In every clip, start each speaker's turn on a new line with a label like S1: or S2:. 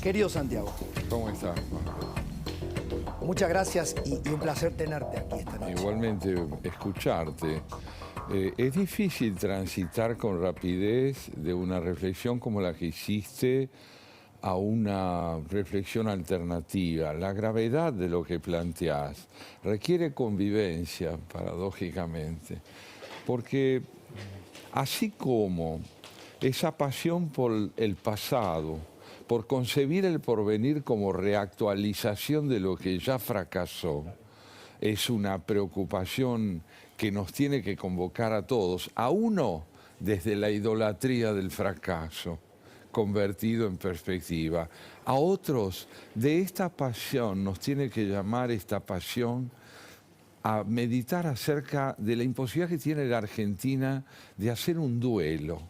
S1: Querido Santiago,
S2: ¿Cómo estás?
S1: muchas gracias y un placer tenerte aquí esta noche.
S2: Igualmente escucharte. Es difícil transitar con rapidez de una reflexión como la que hiciste a una reflexión alternativa. La gravedad de lo que planteás requiere convivencia, paradójicamente, porque así como esa pasión por el pasado, por concebir el porvenir como reactualización de lo que ya fracasó, es una preocupación que nos tiene que convocar a todos, a uno desde la idolatría del fracaso, convertido en perspectiva, a otros de esta pasión, nos tiene que llamar esta pasión a meditar acerca de la imposibilidad que tiene la Argentina de hacer un duelo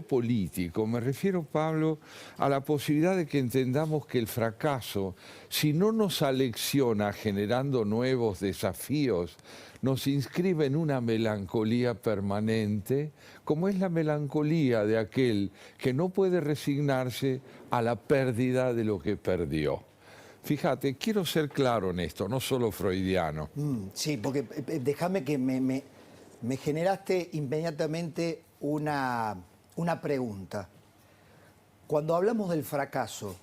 S2: político. Me refiero, Pablo, a la posibilidad de que entendamos que el fracaso, si no nos alecciona generando nuevos desafíos, nos inscribe en una melancolía permanente, como es la melancolía de aquel que no puede resignarse a la pérdida de lo que perdió. Fíjate, quiero ser claro en esto, no solo freudiano.
S1: Sí, porque déjame que me generaste inmediatamente una pregunta. Cuando hablamos del fracaso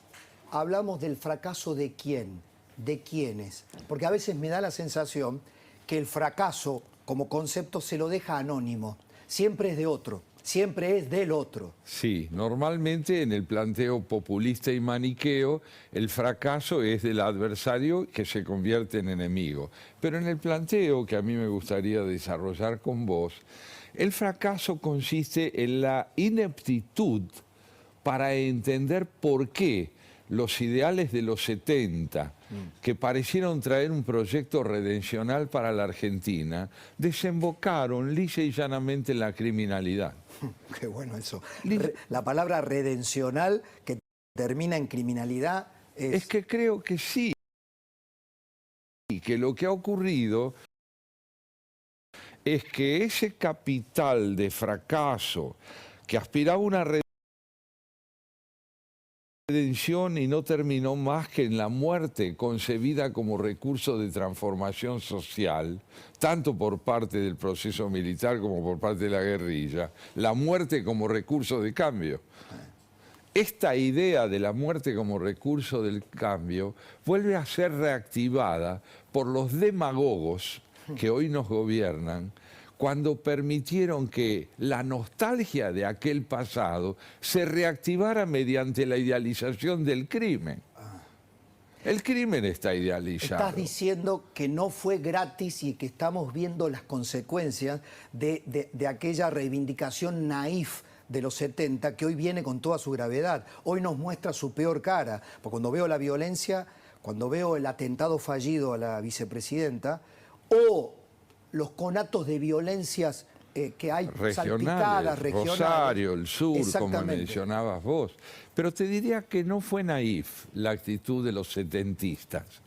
S1: ¿de quién? ¿De quiénes? Porque a veces me da la sensación que el fracaso como concepto se lo deja anónimo. Siempre es de otro, siempre es del otro.
S2: Sí, normalmente en el planteo populista y maniqueo, el fracaso es del adversario que se convierte en enemigo. Pero en el planteo que a mí me gustaría desarrollar con vos, el fracaso consiste en la ineptitud para entender por qué los ideales de los 70, que parecieron traer un proyecto redencional para la Argentina, desembocaron lisa y llanamente en la criminalidad.
S1: Qué bueno eso. La palabra redencional que termina en criminalidad
S2: es que creo que sí, que lo que ha ocurrido es que ese capital de fracaso que aspiraba a una redención y no terminó más que en la muerte concebida como recurso de transformación social, tanto por parte del proceso militar como por parte de la guerrilla, la muerte como recurso de cambio. Esta idea de la muerte como recurso del cambio vuelve a ser reactivada por los demagogos que hoy nos gobiernan, cuando permitieron que la nostalgia de aquel pasado se reactivara mediante la idealización del crimen. El crimen está idealizado.
S1: Estás diciendo que no fue gratis y que estamos viendo las consecuencias de aquella reivindicación naif de los 70, que hoy viene con toda su gravedad. Hoy nos muestra su peor cara. Porque cuando veo la violencia, cuando veo el atentado fallido a la vicepresidenta, o los conatos de violencias que hay salpicadas, regionales.
S2: Rosario, el sur, como mencionabas vos. Pero te diría que no fue naif la actitud de los setentistas.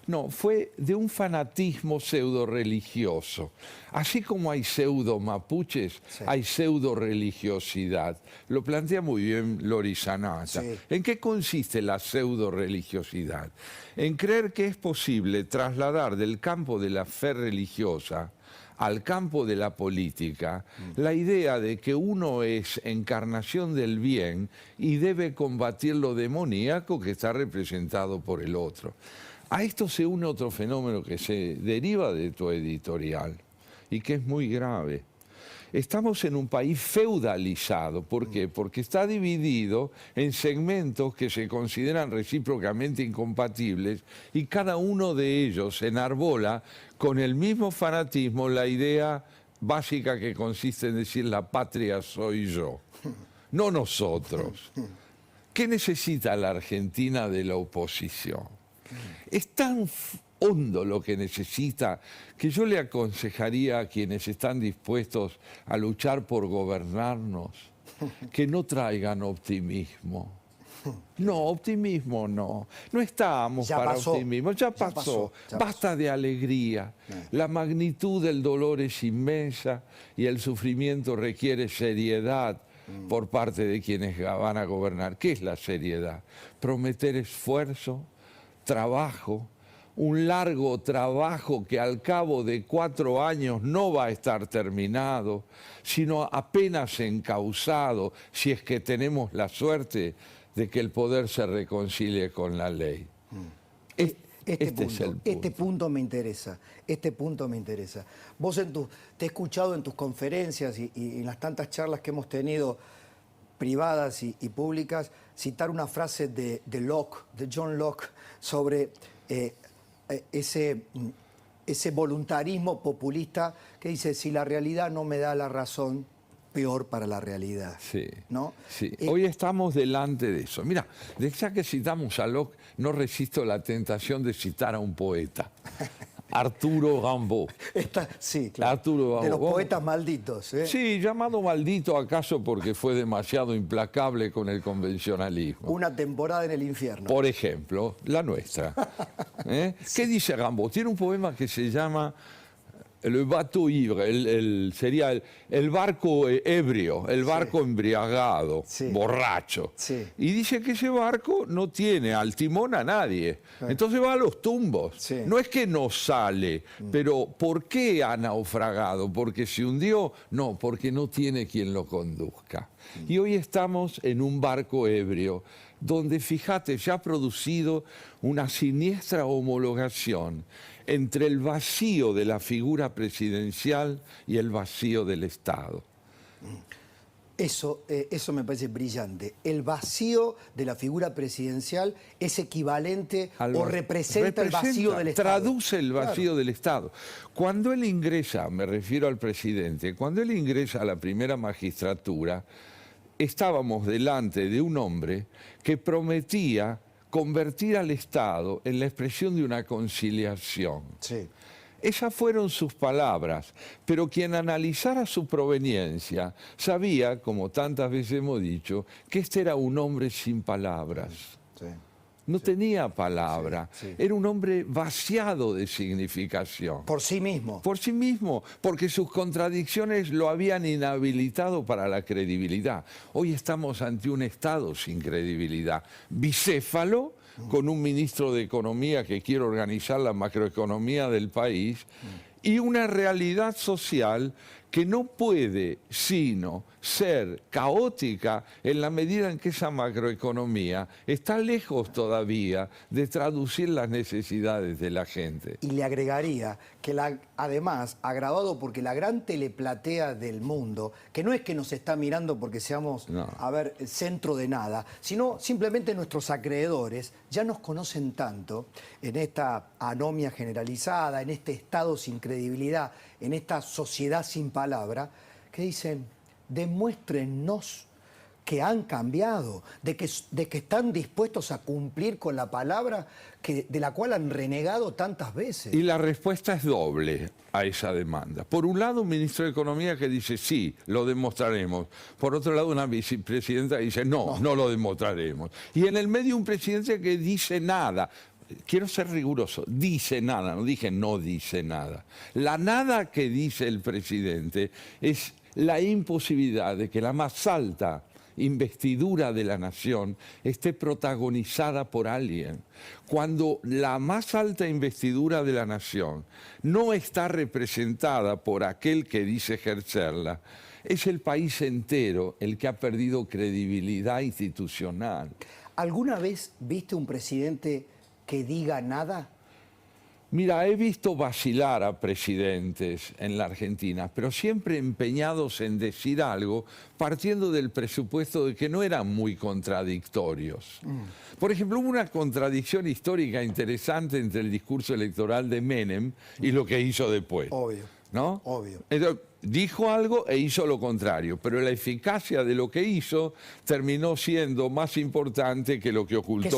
S2: No, fue de un fanatismo pseudo-religioso. Así como hay pseudo-mapuches, sí, hay pseudo-religiosidad. Lo plantea muy bien Lori Sanata. Sí. ¿En qué consiste la pseudo-religiosidad? En creer que es posible trasladar del campo de la fe religiosa al campo de la política, la idea de que uno es encarnación del bien y debe combatir lo demoníaco que está representado por el otro. A esto se une otro fenómeno que se deriva de tu editorial y que es muy grave. Estamos en un país feudalizado. ¿Por qué? Porque está dividido en segmentos que se consideran recíprocamente incompatibles y cada uno de ellos enarbola con el mismo fanatismo la idea básica que consiste en decir la patria soy yo, no nosotros. ¿Qué necesita la Argentina de la oposición? Es tan hondo lo que necesita, que yo le aconsejaría a quienes están dispuestos a luchar por gobernarnos, que no traigan optimismo. No, optimismo no. No estábamos para optimismo, ya pasó. Basta de alegría. La magnitud del dolor es inmensa y el sufrimiento requiere seriedad por parte de quienes van a gobernar. ¿Qué es la seriedad? Prometer esfuerzo, trabajo, un largo trabajo que al cabo de 4 años no va a estar terminado, sino apenas encauzado, si es que tenemos la suerte de que el poder se reconcilie con la ley.
S1: Este punto me interesa, Vos te he escuchado en tus conferencias y en las tantas charlas que hemos tenido privadas y públicas, citar una frase de John Locke, sobre ese voluntarismo populista que dice: si la realidad no me da la razón, peor para la realidad.
S2: Sí,
S1: ¿no?
S2: Sí. Hoy estamos delante de eso. Mira, ya que citamos a Locke, no resisto la tentación de citar a un poeta. Arturo Rimbaud.
S1: Sí, claro.
S2: Arturo Rimbaud.
S1: De los poetas malditos.
S2: Sí, llamado maldito acaso porque fue demasiado implacable con el convencionalismo.
S1: Una temporada en el infierno.
S2: Por ejemplo, la nuestra. ¿Qué dice Rimbaud? Tiene un poema que se llama Le bateau ivre, sería el barco ebrio, el barco embriagado, borracho.
S1: Sí.
S2: Y dice que ese barco no tiene al timón a nadie. Entonces va a los tumbos.
S1: Sí.
S2: No es que no sale, pero ¿por qué ha naufragado? ¿Porque se hundió? No, porque no tiene quien lo conduzca. Y hoy estamos en un barco ebrio, donde, fíjate, se ha producido una siniestra homologación entre el vacío de la figura presidencial y el vacío del Estado.
S1: Eso me parece brillante. El vacío de la figura presidencial es equivalente o representa el vacío del Estado.
S2: Traduce el vacío del Estado. Cuando él ingresa, me refiero al presidente, cuando él ingresa a la primera magistratura, estábamos delante de un hombre que prometía convertir al Estado en la expresión de una conciliación.
S1: Sí.
S2: Esas fueron sus palabras, pero quien analizara su proveniencia sabía, como tantas veces hemos dicho, que este era un hombre sin palabras.
S1: Sí.
S2: No tenía palabra,
S1: sí.
S2: Era un hombre vaciado de significación.
S1: Por sí mismo.
S2: Por sí mismo, porque sus contradicciones lo habían inhabilitado para la credibilidad. Hoy estamos ante un Estado sin credibilidad, bicéfalo, con un ministro de Economía que quiere organizar la macroeconomía del país, y una realidad social que no puede sino ser caótica en la medida en que esa macroeconomía está lejos todavía de traducir las necesidades de la gente.
S1: Y le agregaría que además, agravado porque la gran teleplatea del mundo, que no es que nos está mirando porque seamos, centro de nada, sino simplemente nuestros acreedores ya nos conocen tanto en esta anomia generalizada, en este Estado sin credibilidad, en esta sociedad sin palabra, que dicen: demuéstrennos que han cambiado, de que están dispuestos a cumplir con la palabra de la cual han renegado tantas veces.
S2: Y la respuesta es doble a esa demanda. Por un lado, un ministro de Economía que dice: sí, lo demostraremos. Por otro lado, una vicepresidenta que dice: no lo demostraremos. Y en el medio, un presidente que dice nada. Quiero ser riguroso, dice nada, no dije no dice nada. La nada que dice el presidente es la imposibilidad de que la más alta investidura de la nación esté protagonizada por alguien. Cuando la más alta investidura de la nación no está representada por aquel que dice ejercerla, es el país entero el que ha perdido credibilidad institucional.
S1: ¿Alguna vez viste un presidente que diga nada?
S2: Mira, he visto vacilar a presidentes en la Argentina, pero siempre empeñados en decir algo, partiendo del presupuesto de que no eran muy contradictorios. Por ejemplo, hubo una contradicción histórica interesante entre el discurso electoral de Menem y lo que hizo después.
S1: Obvio.
S2: ¿No?
S1: Obvio.
S2: Entonces, dijo algo e hizo lo contrario, pero la eficacia de lo que hizo terminó siendo más importante que lo que ocultó.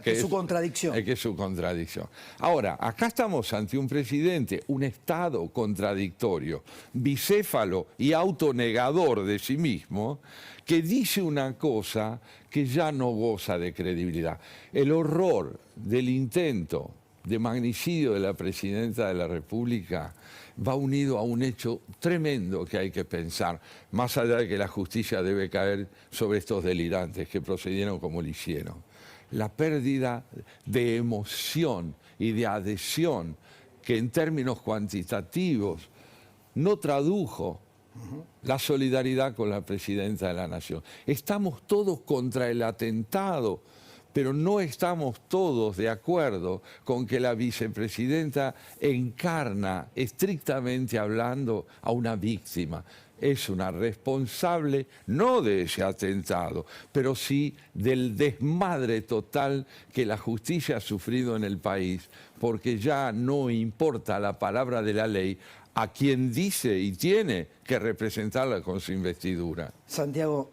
S1: Que su contradicción.
S2: Que su contradicción. Ahora, acá estamos ante un presidente, un Estado contradictorio, bicéfalo y autonegador de sí mismo, que dice una cosa que ya no goza de credibilidad. El horror del intento de magnicidio de la presidenta de la República va unido a un hecho tremendo que hay que pensar, más allá de que la justicia debe caer sobre estos delirantes que procedieron como lo hicieron. La pérdida de emoción y de adhesión que en términos cuantitativos no tradujo la solidaridad con la presidenta de la Nación. Estamos todos contra el atentado, pero no estamos todos de acuerdo con que la vicepresidenta encarna, estrictamente hablando, a una víctima. Es una responsable, no de ese atentado, pero sí del desmadre total que la justicia ha sufrido en el país, porque ya no importa la palabra de la ley a quien dice y tiene que representarla con su investidura.
S1: Santiago,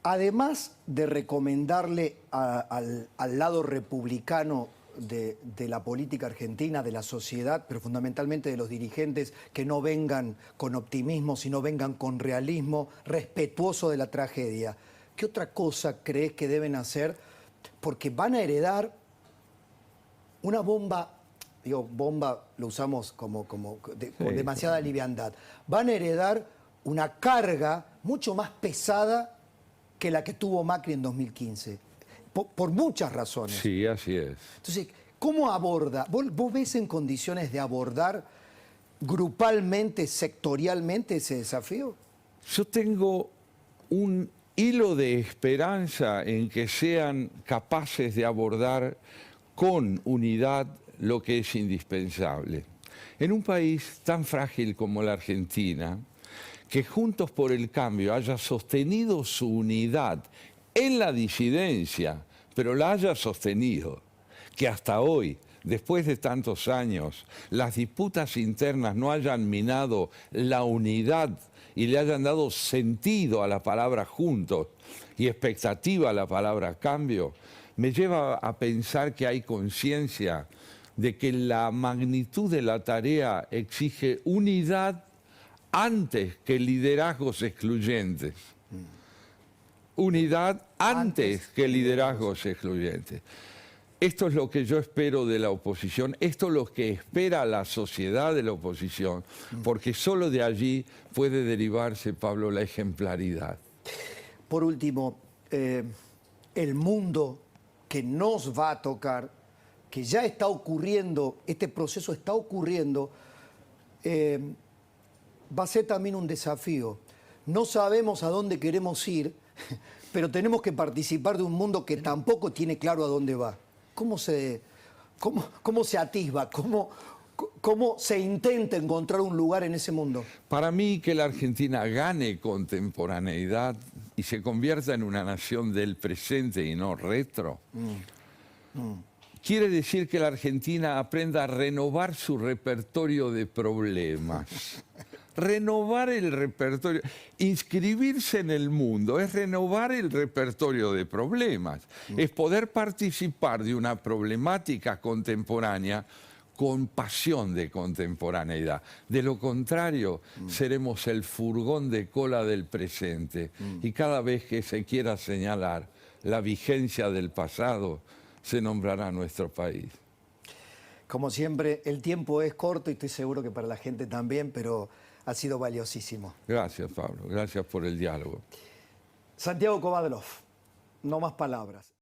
S1: además de recomendarle al lado republicano de la política argentina, de la sociedad, pero fundamentalmente de los dirigentes, que no vengan con optimismo, sino vengan con realismo, respetuoso de la tragedia, ¿qué otra cosa crees que deben hacer? Porque van a heredar una bomba, digo, bomba lo usamos con demasiada liviandad, van a heredar una carga mucho más pesada que la que tuvo Macri en 2015, por muchas razones.
S2: Sí, así es.
S1: Entonces, ¿cómo aborda? ¿Vos ves en condiciones de abordar grupalmente, sectorialmente ese desafío?
S2: Yo tengo un hilo de esperanza en que sean capaces de abordar con unidad lo que es indispensable. En un país tan frágil como la Argentina, que Juntos por el Cambio haya sostenido su unidad en la disidencia, pero la haya sostenido, que hasta hoy, después de tantos años, las disputas internas no hayan minado la unidad y le hayan dado sentido a la palabra juntos y expectativa a la palabra cambio, me lleva a pensar que hay conciencia de que la magnitud de la tarea exige unidad antes que liderazgos excluyentes. Unidad antes que liderazgos excluyentes. Esto es lo que yo espero de la oposición, esto es lo que espera la sociedad de la oposición, porque solo de allí puede derivarse, Pablo, la ejemplaridad.
S1: Por último, el mundo que nos va a tocar, que ya está ocurriendo, este proceso está ocurriendo, va a ser también un desafío. No sabemos a dónde queremos ir, pero tenemos que participar de un mundo que tampoco tiene claro a dónde va. ¿Cómo se atisba? ¿Cómo se intenta encontrar un lugar en ese mundo?
S2: Para mí, que la Argentina gane contemporaneidad y se convierta en una nación del presente y no retro, quiere decir que la Argentina aprenda a renovar su repertorio de problemas. Renovar el repertorio, inscribirse en el mundo es renovar el repertorio de problemas, es poder participar de una problemática contemporánea con pasión de contemporaneidad. De lo contrario, seremos el furgón de cola del presente y cada vez que se quiera señalar la vigencia del pasado, se nombrará nuestro país.
S1: Como siempre, el tiempo es corto y estoy seguro que para la gente también, pero ha sido valiosísimo.
S2: Gracias, Pablo. Gracias por el diálogo.
S1: Santiago Kovadlov, no más palabras.